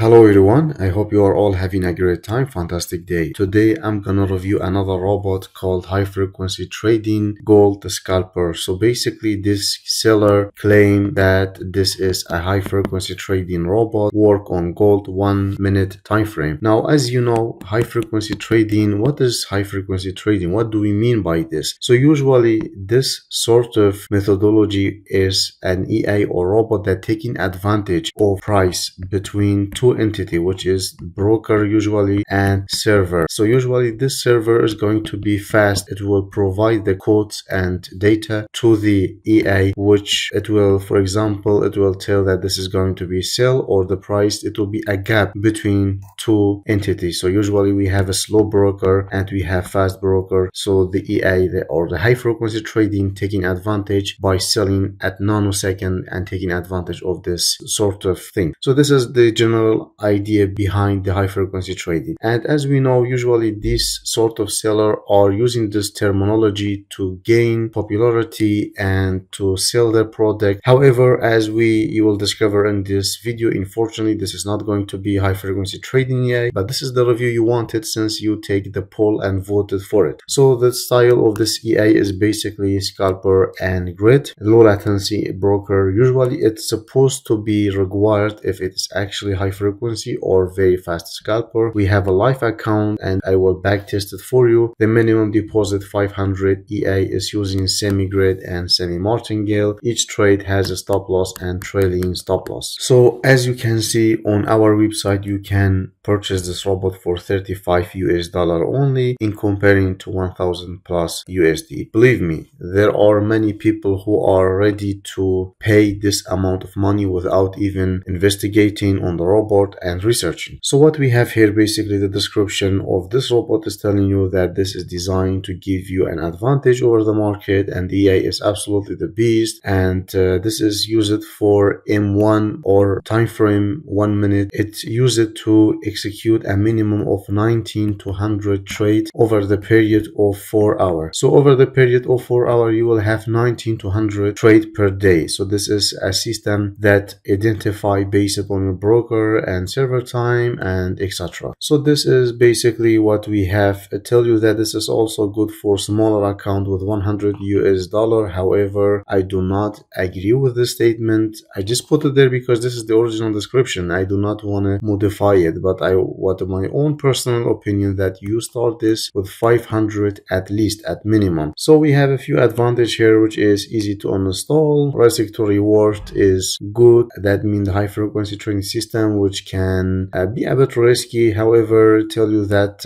Hello everyone, I hope you are all having a great time, fantastic day. Today I'm gonna review another robot called high frequency trading gold scalper. So basically this seller claimed that this is a high frequency trading robot work on gold 1 minute time frame. Now as you know, high frequency trading, what is high frequency trading? What do we mean by this? So usually this sort of methodology is an EA or robot that taking advantage of price between two entity, which is broker usually and server. So usually this server is going to be fast. It will provide the codes and data to the EA, which it will, for example, it will tell that this is going to be sell or the price. It will be a gap between two entities. So usually we have a slow broker and we have fast broker. So the EA or the high frequency trading taking advantage by selling at nanosecond and taking advantage of this sort of thing. So this is the general idea behind the high frequency trading. And as we know, usually these sort of seller are using this terminology to gain popularity and to sell their product. However, as you will discover in this video, unfortunately this is not going to be high frequency trading EA, but this is the review you wanted since you take the poll and voted for it. So the style of this EA is basically scalper and grid, low latency broker. Usually it's supposed to be required if it's actually high frequency or very fast scalper. We have a live account and I will backtest it for you. The minimum deposit 500. EA is using semi-grid and semi-martingale. Each trade has a stop loss and trailing stop loss. So as you can see on our website, you can purchase this robot for $35 only in comparing to 1000 plus USD. Believe me, there are many people who are ready to pay this amount of money without even investigating on the robot and researching. So what we have here, basically the description of this robot is telling you that this is designed to give you an advantage over the market, and the EA is absolutely the beast, and this is used for M1 or time frame 1 minute. It's used to execute a minimum of 19 to 100 trades over the period of 4 hours. So over the period of 4 hours you will have 19 to 100 trades per day. So this is a system that identify based upon your broker and server time and etc. So this is basically what we have. I tell you that this is also good for smaller account with $100. However, I do not agree with this statement. I just put it there because this is the original description. I do not want to modify it, but what my own personal opinion that you start this with 500 at least at minimum. So we have a few advantage here, which is easy to uninstall. Risk to reward is good. That means the high frequency trading system, which can be a bit risky. However, tell you that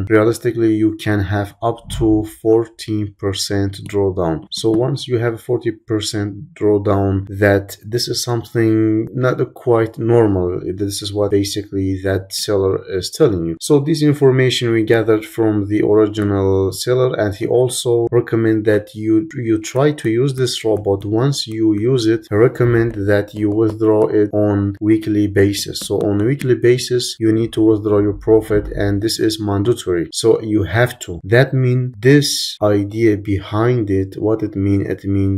realistically you can have up to 14% drawdown. So once you have 40% drawdown, that this is something not quite normal. This is what basically that seller is telling you. So this information we gathered from the original seller, and he also recommend that you try to use this robot. Once you use it, I recommend that you withdraw it on weekly basis. So on a weekly basis you need to withdraw your profit, and this is mandatory, so you have to. That means this idea behind it, what it mean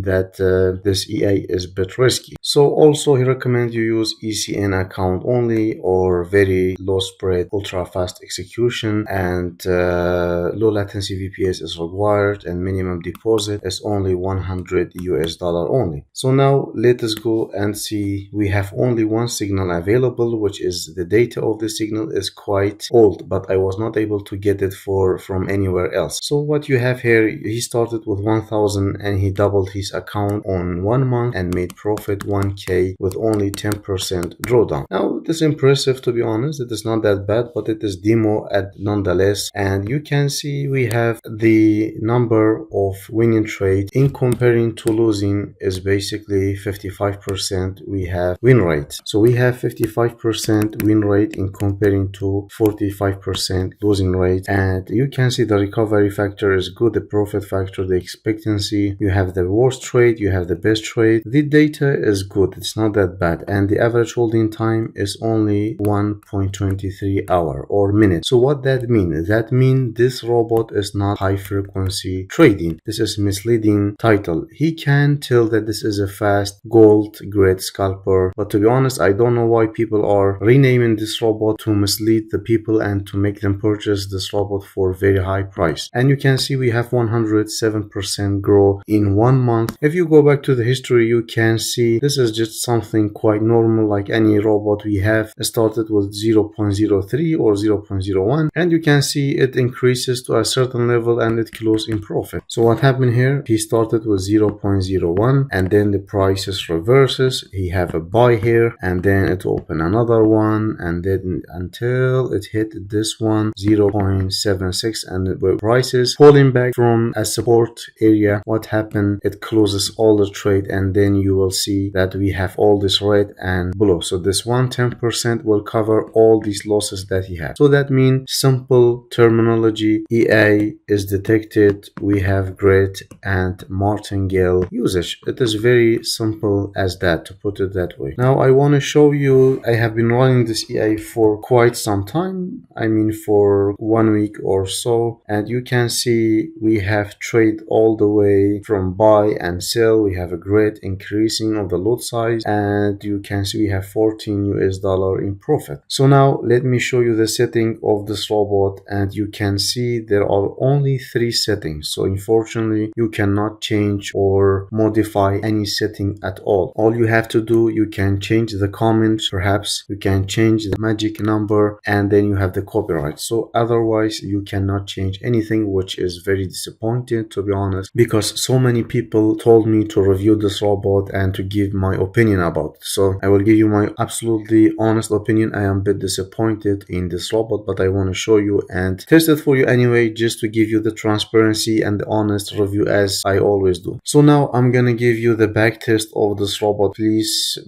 that this EA is a bit risky. So also he recommends you use ECN account only or very low spread ultra fast execution, and low latency VPS is required, and minimum deposit is only $100 only. So now let us go and see. We have only one signal available, which is the data of the signal is quite old, but I was not able to get it from anywhere else. So what you have here, he started with 1000 and he doubled his account on 1 month and made profit 1k with only 10% drawdown. Now this is impressive, to be honest. It is not that bad, but it is demo at nonetheless, and you can see we have the number of winning trade in comparing to losing is basically 55%. We have win rate, so we have 55% win rate in comparing to 45% losing rate, and you can see the recovery factor is good, the profit factor, the expectancy. You have the worst trade, you have the best trade. The data is good, it's not that bad, and the average holding time is only 1.23 hour or minute. So what that means? That means this robot is not high frequency trading. This is misleading title. He can tell that this is a fast gold grade scalper, but to be honest, I don't know why people are renaming this robot to mislead the people and to make them purchase this robot for very high price. And you can see we have 107% growth in 1 month. If you go back to the history, you can see this is just something quite normal, like any robot we have. It started with 0.03 or 0.01, and you can see it increases to a certain level and it closed in profit. So what happened here? He started with 0.01 and then the prices reverses. He have a buy here and then it opened another one and then until it hit this one 0.76 and the prices pulling back from a support area. What happened? It closes all the trade and then you will see that we have all this red and blue. So this 110% will cover all these losses that he had. So that means simple terminology, EA is detected, we have great and martingale usage. It is very simple as that, to put it that way. Now I want to show you, I have been running this EA for quite some time, I mean for 1 week or so, and you can see we have trade all the way from buy and sell. We have a great increasing of the lot size and you can see we have $14 in profit. So now let me show you the setting of this robot and you can see there are only 3 settings. So unfortunately you cannot change or modify any setting at all. All you have to do, you can change the comments, perhaps you can change the magic number, and then you have the copyright. So otherwise you cannot change anything, which is very disappointing, to be honest, because so many people told me to review this robot and to give my opinion about it. So I will give you my absolutely honest opinion. I am a bit disappointed in this robot, but I want to show you and test it for you anyway, just to give you the transparency and the honest review as I always do. So now I'm gonna give you the back test of this robot. Please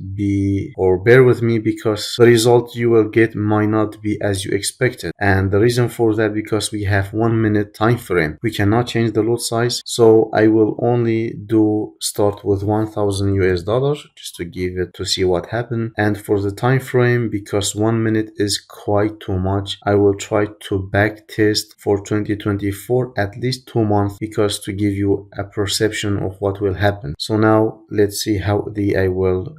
bear with me because the result you will get might not be as you expected, and the reason for that because we have 1 minute time frame. We cannot change the lot size, so I will only start with $1,000 just to give it to see what happened. And for the time frame, because 1 minute is quite too much, I will try to back test for 2024 at least 2 months, because to give you a perception of what will happen. So now let's see how the AI will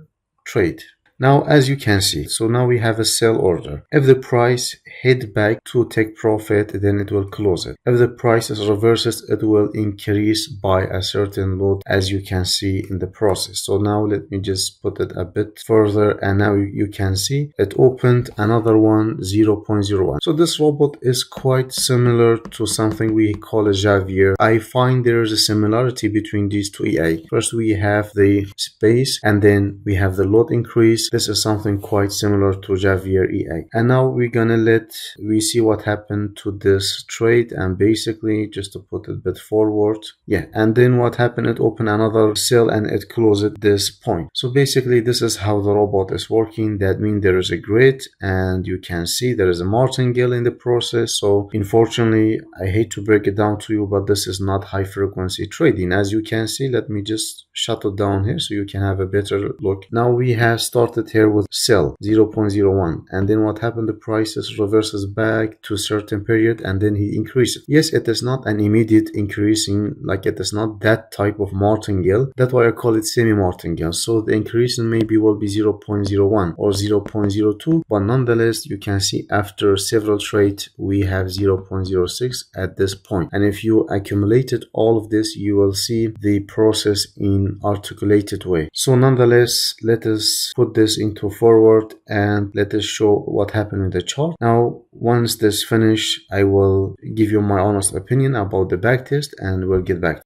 trade. Now, as you can see, so now we have a sell order. If the price hit back to take profit, then it will close it. If the price reverses, it will increase by a certain lot, as you can see in the process. So now let me just put it a bit further, and now you can see it opened another one, 0.01. So this robot is quite similar to something we call a Javier. I find there is a similarity between these two EA. First we have the space and then we have the lot increase. This is something quite similar to Javier EA. And now we're gonna we see what happened to this trade, and basically just to put it a bit forward, yeah, and then what happened, it opened another sell and it closed at this point. So basically this is how the robot is working. That means there is a grid and you can see there is a martingale in the process. So unfortunately, I hate to break it down to you, but this is not high frequency trading. As you can see, let me just shut it down here so you can have a better look. Now we have started here with sell 0.01, and then what happened, the prices reverses back to a certain period and then he increases. Yes, it is not an immediate increasing, like it is not that type of martingale. That's why I call it semi martingale. So the increase maybe will be 0.01 or 0.02, but nonetheless you can see after several trades we have 0.06 at this point. And if you accumulated all of this, you will see the process in articulated way. So nonetheless, let us put this into forward and let us show what happened in the chart. Now once this finish, I will give you my honest opinion about the backtest and we'll get back.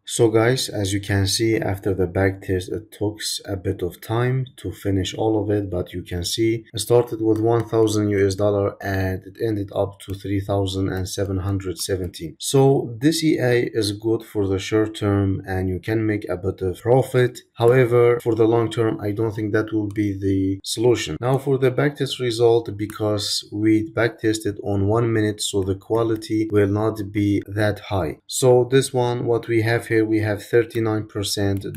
So guys, as you can see, after the backtest, it took a bit of time to finish all of it, but you can see it started with $1,000 and it ended up to 3,717. So this EA is good for the short term and you can make a bit of profit. However, for the long term, I don't think that will be the solution. Now for the backtest result, because we backtested on 1 minute, so the quality will not be that high. So this one, what we have here here we have 39%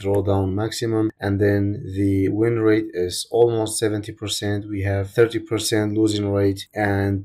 drawdown maximum, and then the win rate is almost 70%. We have 30% losing rate, and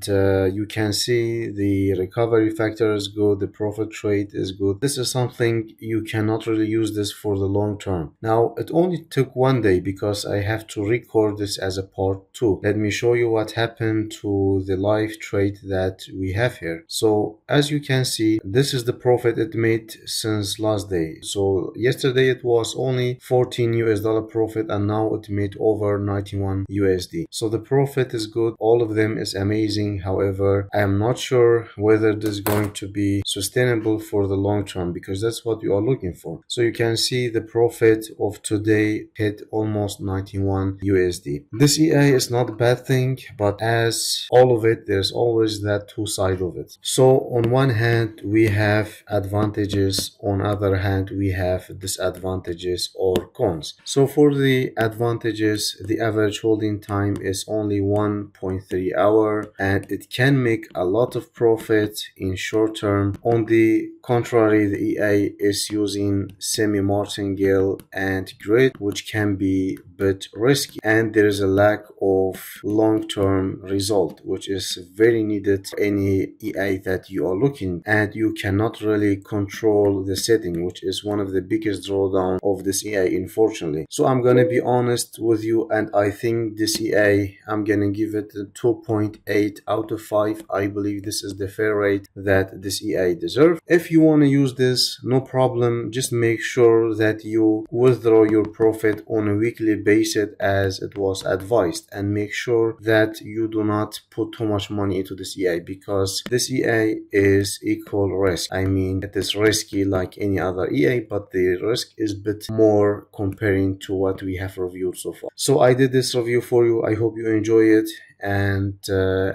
you can see the recovery factor is good, the profit rate is good. This is something you cannot really use this for the long term. Now, it only took one day because I have to record this as a part 2. Let me show you what happened to the live trade that we have here. So as you can see, this is the profit it made since last day. So yesterday it was only 14 US dollar profit, and now it made over 91 USD. So the profit is good. All of them is amazing. However, I am not sure whether this is going to be sustainable for the long term, because that's what you are looking for. So you can see the profit of today hit almost 91 USD. This EA is not a bad thing, but as all of it, there's always that two side of it. So on one hand, we have advantages. On other hand, we have disadvantages or cons. So for the advantages, the average holding time is only 1.3 hour, and it can make a lot of profit in short term. On the contrary, the EA is using semi-martingale and grid, which can be a bit risky, and there is a lack of long-term result, which is very needed for any EA that you are looking, and you cannot really control the setting, which is one of the biggest drawdown of this EA, unfortunately. So I'm gonna be honest with you, and I think this EA, I'm gonna give it a 2.8 out of 5. I believe this is the fair rate that this EA deserves. If you want to use this, no problem. Just make sure that you withdraw your profit on a weekly basis as it was advised, and make sure that you do not put too much money into this EA, because this EA is equal risk. I mean, it is risky like any other EA, but the risk is a bit more comparing to what we have reviewed so far. So I did this review for you. I hope you enjoy it, and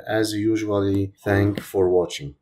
as usually, thank for watching.